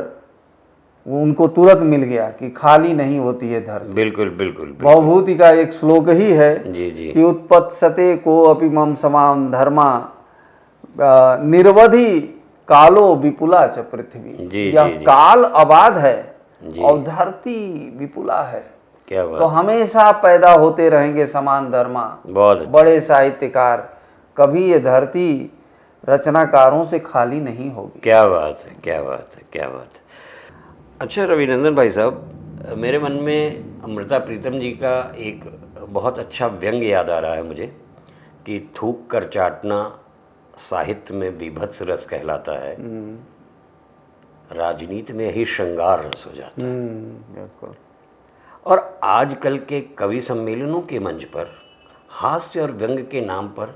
उनको तुरंत मिल गया कि खाली नहीं होती है धरती। बिल्कुल बिल्कुल बिल्कुल। भवभूति का एक श्लोक ही है जी जी कि उत्पत्सते को अपि मम समाम धर्मा निर्वधि कालो विपुला च पृथ्वी। जी, यह जी, जी। काल आबाद है जी। और धरती विपुला है। क्या तो बात। हमेशा पैदा होते रहेंगे समान धर्मा, बहुत अच्छा। बड़े साहित्यकार। कभी ये धरती रचनाकारों से खाली नहीं होगी। क्या बात है, क्या बात है, क्या बात है। अच्छा रविनंदन भाई साहब, मेरे मन में अमृता प्रीतम जी का एक बहुत अच्छा व्यंग्य याद आ रहा है मुझे कि थूक कर चाटना साहित्य में बीभत्स रस कहलाता है, राजनीति में यही श्रृंगार रस हो जाता है। बिल्कुल। और आजकल के कवि सम्मेलनों के मंच पर हास्य और व्यंग्य के नाम पर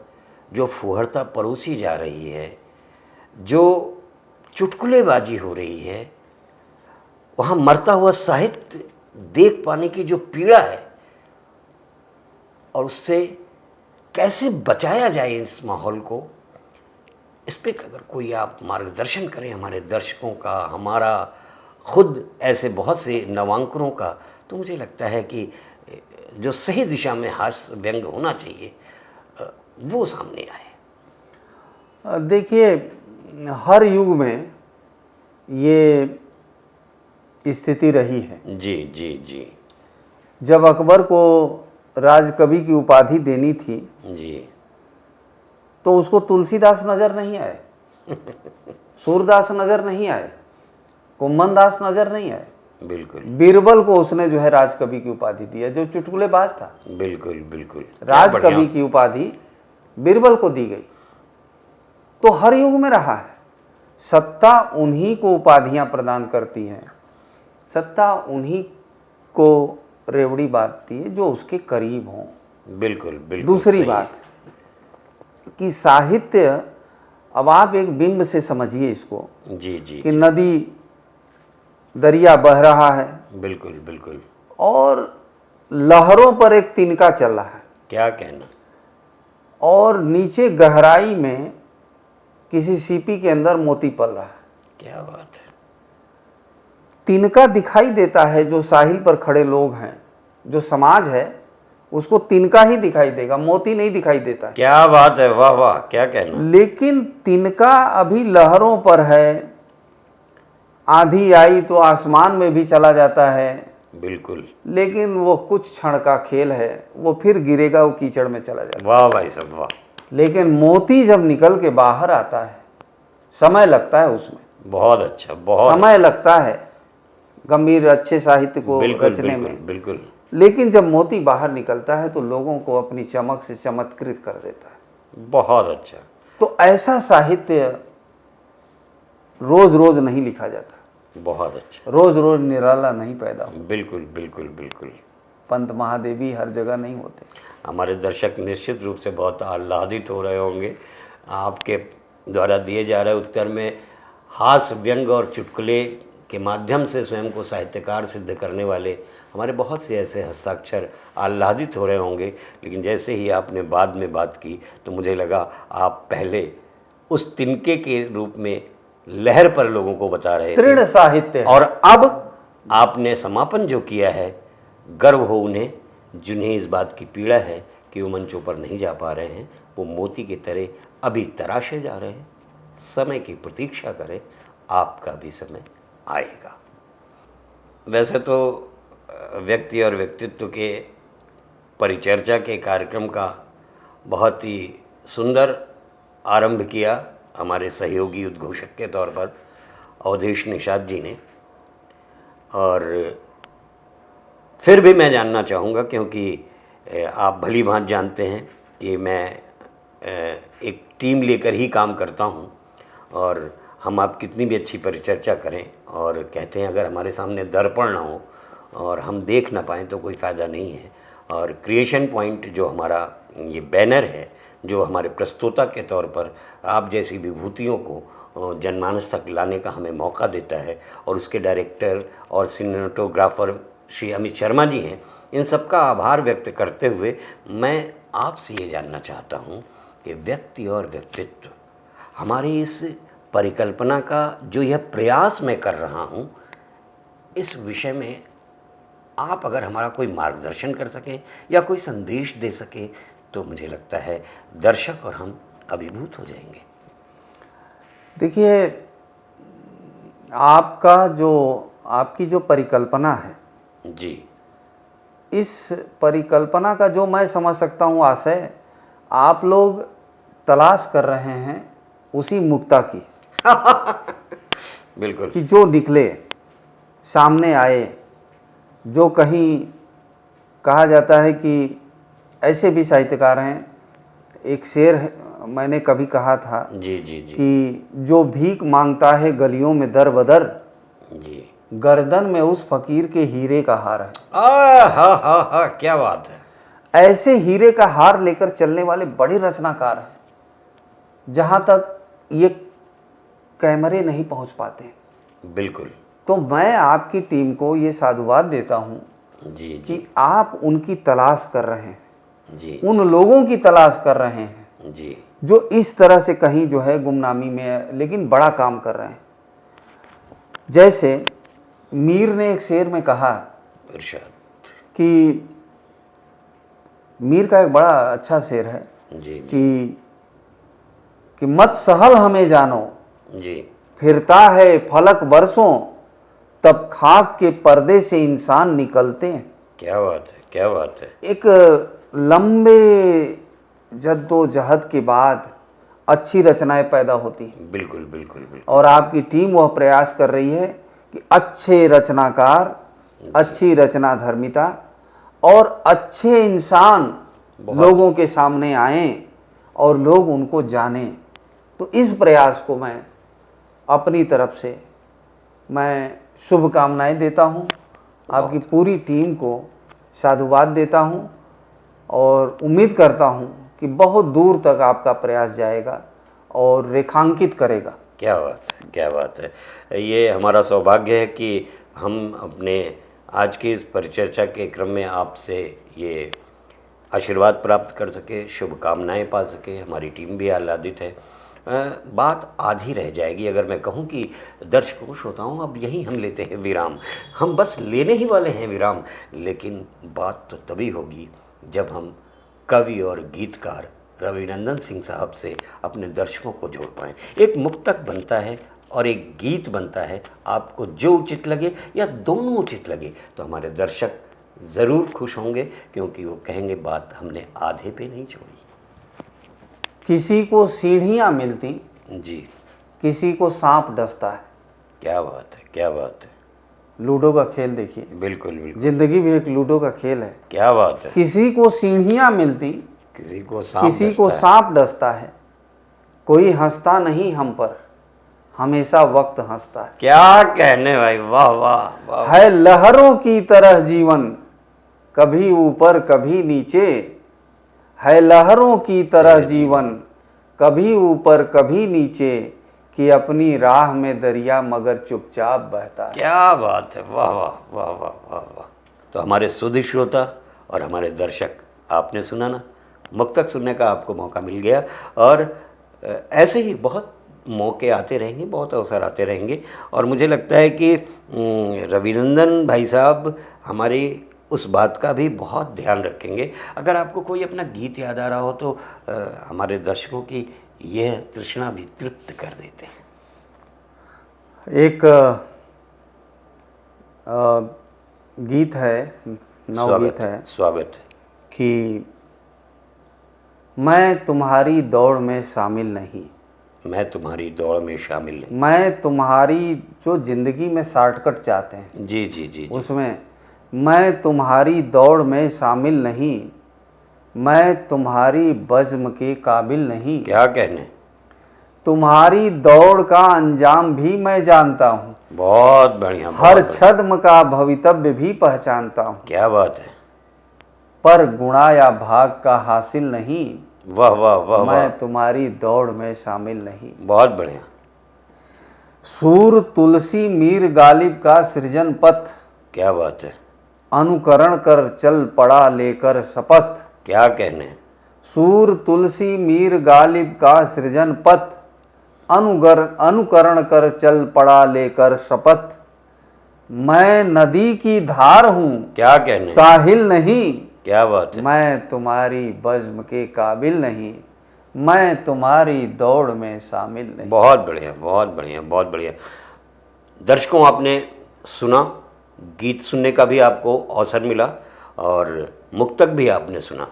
जो फुहरता परोसी जा रही है, जो चुटकुलेबाजी हो रही है, वहाँ मरता हुआ साहित्य देख पाने की जो पीड़ा है और उससे कैसे बचाया जाए इस माहौल को, इस पे अगर कोई आप मार्गदर्शन करें हमारे दर्शकों का, हमारा खुद ऐसे बहुत से नवांकुरों का, तो मुझे लगता है कि जो सही दिशा में हास्य व्यंग्य होना चाहिए वो सामने आए। देखिए, हर युग में ये स्थिति रही है। जी जी जी जब अकबर को राजकवि की उपाधि देनी थी जी तो उसको तुलसीदास नजर नहीं आए, सूरदास नजर नहीं आए, कुम्भन दास नजर नहीं आए। बिल्कुल बीरबल को उसने जो है राजकवि की उपाधि दिया, जो चुटकुलेबाज था। बिल्कुल बिल्कुल। क्या राजकवि बढ़िया। की उपाधि बीरबल को दी गई। तो हर युग में रहा है, सत्ता उन्हीं को उपाधियां प्रदान करती हैं, सत्ता उन्हीं को रेवड़ी बांधती है जो उसके करीब हों। बिल्कुल बिल्कुल। दूसरी सही। बात कि साहित्य, अब आप एक बिंब से समझिए इसको जी जी कि नदी दरिया बह रहा है बिल्कुल बिल्कुल। और लहरों पर एक तिनका चल रहा है, क्या कहना। और नीचे गहराई में किसी सीपी के अंदर मोती पल रहा है। क्या बात है। तिनका दिखाई देता है, जो साहिल पर खड़े लोग हैं, जो समाज है, उसको तिनका ही दिखाई देगा, मोती नहीं दिखाई देता है। क्या बात है, वाह वाह, क्या कहना। लेकिन तिनका अभी लहरों पर है, आंधी आई तो आसमान में भी चला जाता है, बिल्कुल। लेकिन वो कुछ क्षण का खेल है, वो फिर गिरेगा, वो कीचड़ में चला जाएगा। वाह भाई साहब वाह। लेकिन मोती जब निकल के बाहर आता है, समय लगता है उसमें, बहुत अच्छा, बहुत समय लगता है गंभीर अच्छे साहित्य को बिल्कुल रचने बिल्कुल में। बिल्कुल। लेकिन जब मोती बाहर निकलता है तो लोगों को अपनी चमक से चमत्कृत कर देता है। बहुत अच्छा। तो ऐसा साहित्य रोज रोज नहीं लिखा जाता, बहुत अच्छा। रोज रोज निराला नहीं पैदा हो। बिल्कुल बिल्कुल बिल्कुल। पंत महादेवी हर जगह नहीं होते। हमारे दर्शक निश्चित रूप से बहुत आह्लादित हो रहे होंगे आपके द्वारा दिए जा रहे उत्तर में। हास्य, व्यंग और चुटकुले के माध्यम से स्वयं को साहित्यकार सिद्ध करने वाले हमारे बहुत से ऐसे हस्ताक्षर आह्लादित हो रहे होंगे। लेकिन जैसे ही आपने बाद में बात की तो मुझे लगा आप पहले उस तिनके के रूप में लहर पर लोगों को बता रहे थे, तृण साहित्य है। और अब आपने समापन जो किया है, गर्व हो उन्हें जिन्हें इस बात की पीड़ा है कि वो मंचों पर नहीं जा पा रहे हैं, वो मोती की तरह अभी तराशे जा रहे हैं। समय की प्रतीक्षा करें, आपका भी समय आएगा। वैसे तो व्यक्ति और व्यक्तित्व के परिचर्चा के कार्यक्रम का बहुत ही सुंदर आरंभ किया हमारे सहयोगी उद्घोषक के तौर पर अवधेश निषाद जी ने। और फिर भी मैं जानना चाहूँगा, क्योंकि आप भली भांति जानते हैं कि मैं एक टीम लेकर ही काम करता हूँ, और हम आप कितनी भी अच्छी परिचर्चा करें और कहते हैं अगर हमारे सामने दर्पण ना हो और हम देख ना पाएँ तो कोई फ़ायदा नहीं है। और क्रिएशन पॉइंट जो हमारा ये बैनर है, जो हमारे प्रस्तोता के तौर पर आप जैसी विभूतियों को जनमानस तक लाने का हमें मौका देता है, और उसके डायरेक्टर और सिनेमेटोग्राफर श्री अमित शर्मा जी हैं, इन सब का आभार व्यक्त करते हुए मैं आपसे ये जानना चाहता हूँ कि व्यक्ति और व्यक्तित्व, हमारी इस परिकल्पना का जो यह प्रयास मैं कर रहा हूँ, इस विषय में आप अगर हमारा कोई मार्गदर्शन कर सकें या कोई संदेश दे सकें तो मुझे लगता है दर्शक और हम अभिभूत हो जाएंगे। देखिए, आपकी जो परिकल्पना है जी, इस परिकल्पना का जो मैं समझ सकता हूँ आशय, आप लोग तलाश कर रहे हैं उसी मुक्ता की बिल्कुल। कि जो निकले, सामने आए, जो कहीं कहा जाता है कि ऐसे भी साहित्यकार हैं, एक शेर मैंने कभी कहा था जी जी जी कि जो भीख मांगता है गलियों में दर बदर, जी। गर्दन में उस फकीर के हीरे का हार है। हा, क्या बात है। ऐसे हीरे का हार लेकर चलने वाले बड़े रचनाकार हैं, जहाँ तक ये कैमरे नहीं पहुँच पाते। बिल्कुल। तो मैं आपकी टीम को ये साधुवाद देता हूँ जी जी कि आप उनकी तलाश कर रहे हैं, जी उन लोगों की तलाश कर रहे हैं जी जो इस तरह से कहीं जो है गुमनामी में है, लेकिन बड़ा काम कर रहे हैं। जैसे मीर ने एक शेर में कहा इरशाद। कि मीर का एक बड़ा अच्छा शेर है जी कि मत सहल हमें जानो, जी फिरता है फलक बरसों, तब खाक के पर्दे से इंसान निकलते हैं। क्या बात है, क्या बात है। एक लंबे जद्दोजहद के बाद अच्छी रचनाएं पैदा होती हैं बिल्कुल बिल्कुल बिल्कुल। और आपकी टीम वह प्रयास कर रही है कि अच्छे रचनाकार, अच्छी रचना धर्मिता और अच्छे इंसान लोगों के सामने आएं और लोग उनको जानें। तो इस प्रयास को मैं अपनी तरफ से मैं शुभकामनाएं देता हूं, आपकी पूरी टीम को साधुवाद देता हूं और उम्मीद करता हूं कि बहुत दूर तक आपका प्रयास जाएगा और रेखांकित करेगा। क्या बात है, क्या बात है। ये हमारा सौभाग्य है कि हम अपने आज की इस परिचर्चा के क्रम में आपसे ये आशीर्वाद प्राप्त कर सके, शुभकामनाएं पा सके। हमारी टीम भी आह्लादित है। बात आधी रह जाएगी अगर मैं कहूं कि दर्शकों श्रोताओं अब यहीं हम लेते हैं विराम। हम बस लेने ही वाले हैं विराम, लेकिन बात तो तभी होगी जब हम कवि और गीतकार रविनंदन सिंह साहब से अपने दर्शकों को जोड़ पाएँ। एक मुक्तक बनता है और एक गीत बनता है, आपको जो उचित लगे या दोनों उचित लगे तो हमारे दर्शक ज़रूर खुश होंगे, क्योंकि वो कहेंगे बात हमने आधे पे नहीं छोड़ी। किसी को सीढ़ियाँ मिलती, जी, किसी को सांप डसता है। क्या बात है, क्या बात है। लूडो का खेल देखिए, बिल्कुल बिल्कुल। जिंदगी भी एक लूडो का खेल है। क्या बात है। किसी को सीढ़ियाँ मिलती, किसी को सांप किसी को डसता है। सांप डसता है। कोई हंसता नहीं हम पर, हमेशा वक्त हंसता है। क्या कहने भाई, वाह वाह वाह। है लहरों की तरह जीवन, कभी ऊपर कभी नीचे। है लहरों की तरह जीवन, कभी ऊपर कभी नीचे। कि अपनी राह में दरिया मगर चुपचाप बहता है। क्या बात है, वाह वाह वाह वाह वाह वाह। तो हमारे सुधी श्रोता और हमारे दर्शक, आपने सुना ना, मुक्तक सुनने का आपको मौका मिल गया। और ऐसे ही बहुत मौके आते रहेंगे, बहुत अवसर आते रहेंगे। और मुझे लगता है कि रविनंदन भाई साहब हमारी उस बात का भी बहुत ध्यान रखेंगे। अगर आपको कोई अपना गीत याद आ रहा हो तो हमारे दर्शकों की यह तृष्णा भी तृप्त कर देते हैं। एक गीत है, नवगीत है, स्वागत है। कि मैं तुम्हारी दौड़ में शामिल नहीं। मैं तुम्हारी दौड़ में शामिल नहीं। मैं तुम्हारी जो जिंदगी में शॉर्टकट चाहते हैं, जी जी जी, जी। उसमें मैं तुम्हारी दौड़ में शामिल नहीं। मैं तुम्हारी बज़्म के काबिल नहीं। क्या कहने। तुम्हारी दौड़ का अंजाम भी मैं जानता हूँ। बहुत बढ़िया। हर छद्म का भवितव्य भी पहचानता हूँ। क्या बात है। पर गुणा या भाग का हासिल नहीं। वाह वाह वाह। मैं तुम्हारी दौड़ में शामिल नहीं। बहुत बढ़िया। सूर तुलसी मीर गालिब का सृजन पथ। क्या बात है। अनुकरण कर चल पड़ा लेकर शपथ। क्या कहने। सूर तुलसी मीर गालिब का सृजन पथ। अनुकरण कर चल पड़ा लेकर शपथ। मैं नदी की धार हूँ, क्या कहने। साहिल नहीं। क्या बात है। मैं तुम्हारी बज़्म के काबिल नहीं। मैं तुम्हारी दौड़ में शामिल नहीं। बहुत बढ़िया, बहुत बढ़िया, बहुत बढ़िया। दर्शकों, आपने सुना, गीत सुनने का भी आपको अवसर मिला और मुक्तक भी आपने सुना।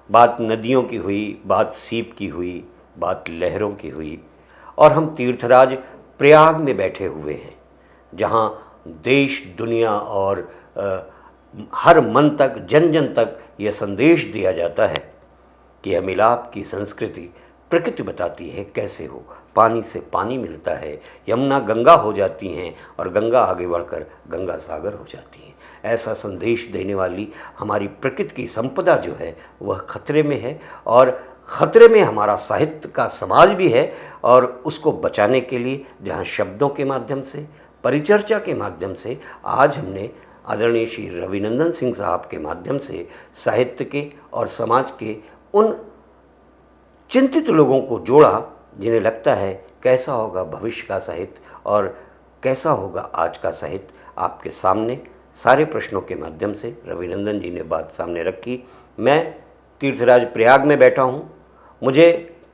बात नदियों की हुई, बात सीप की हुई, बात लहरों की हुई। और हम तीर्थराज प्रयाग में बैठे हुए हैं, जहाँ देश दुनिया और हर मन तक, जन जन तक यह संदेश दिया जाता है कि यह मिलाप की संस्कृति प्रकृति बताती है कैसे हो। पानी से पानी मिलता है, यमुना गंगा हो जाती हैं और गंगा आगे बढ़कर गंगा सागर हो जाती हैं। ऐसा संदेश देने वाली हमारी प्रकृति की संपदा जो है वह खतरे में है, और खतरे में हमारा साहित्य का समाज भी है। और उसको बचाने के लिए जहाँ शब्दों के माध्यम से, परिचर्चा के माध्यम से आज हमने आदरणीय श्री रविनंदन सिंह साहब के माध्यम से साहित्य के और समाज के उन चिंतित लोगों को जोड़ा जिन्हें लगता है कैसा होगा भविष्य का साहित्य और कैसा होगा आज का साहित्य। आपके सामने सारे प्रश्नों के माध्यम से रविनंदन जी ने बात सामने रखी। मैं तीर्थराज प्रयाग में बैठा हूँ। मुझे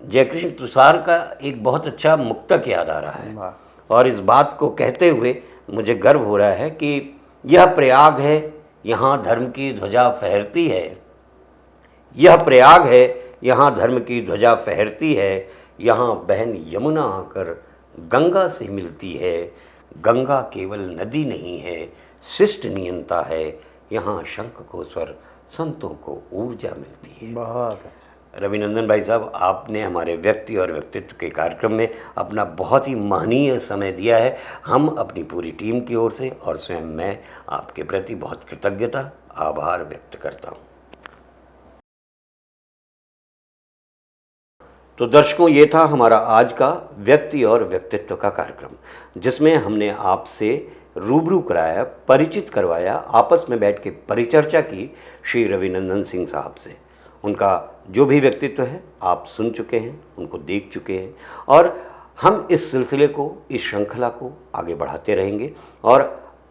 जयकृष्ण तुषार का एक बहुत अच्छा मुक्तक याद आ रहा है, और इस बात को कहते हुए मुझे गर्व हो रहा है कि यह प्रयाग है, यहाँ धर्म की ध्वजा फहरती है। यह प्रयाग है, यहाँ धर्म की ध्वजा फहरती है। यहाँ बहन यमुना आकर गंगा से मिलती है। गंगा केवल नदी नहीं है, शिष्ट नियंता है। यहाँ शंख को स्वर, संतों को ऊर्जा मिलती है। बहुत अच्छा। रविनंदन भाई साहब, आपने हमारे व्यक्ति और व्यक्तित्व के कार्यक्रम में अपना बहुत ही महनीय समय दिया है। हम अपनी पूरी टीम की ओर से और स्वयं मैं आपके प्रति बहुत कृतज्ञता, आभार व्यक्त करता हूँ। तो दर्शकों, ये था हमारा आज का व्यक्ति और व्यक्तित्व का कार्यक्रम, जिसमें हमने आपसे रूबरू कराया, परिचित करवाया, आपस में बैठ के परिचर्चा की श्री रविनंदन सिंह साहब से। उनका जो भी व्यक्तित्व है आप सुन चुके हैं, उनको देख चुके हैं, और हम इस सिलसिले को, इस श्रृंखला को आगे बढ़ाते रहेंगे और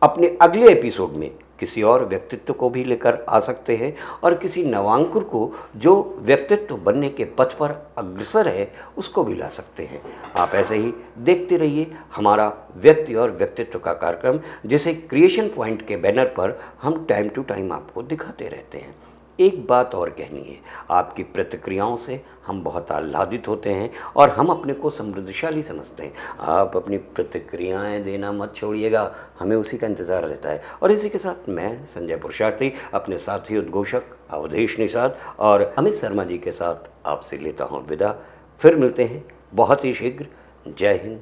अपने अगले एपिसोड में किसी और व्यक्तित्व को भी लेकर आ सकते हैं और किसी नवांकुर को जो व्यक्तित्व बनने के पथ पर अग्रसर है उसको भी ला सकते हैं। आप ऐसे ही देखते रहिए हमारा व्यक्ति और व्यक्तित्व का कार्यक्रम, जिसे क्रिएशन पॉइंट के बैनर पर हम टाइम टू टाइम आपको दिखाते रहते हैं। एक बात और कहनी है, आपकी प्रतिक्रियाओं से हम बहुत आह्लादित होते हैं और हम अपने को समृद्धशाली समझते हैं। आप अपनी प्रतिक्रियाएं देना मत छोड़िएगा, हमें उसी का इंतज़ार रहता है। और इसी के साथ मैं संजय पुरुषार्थी अपने साथी उद्घोषक अवधेश निषाद और अमित शर्मा जी के साथ आपसे लेता हूँ विदा। फिर मिलते हैं बहुत ही शीघ्र। जय हिंद,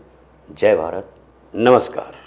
जय भारत, नमस्कार।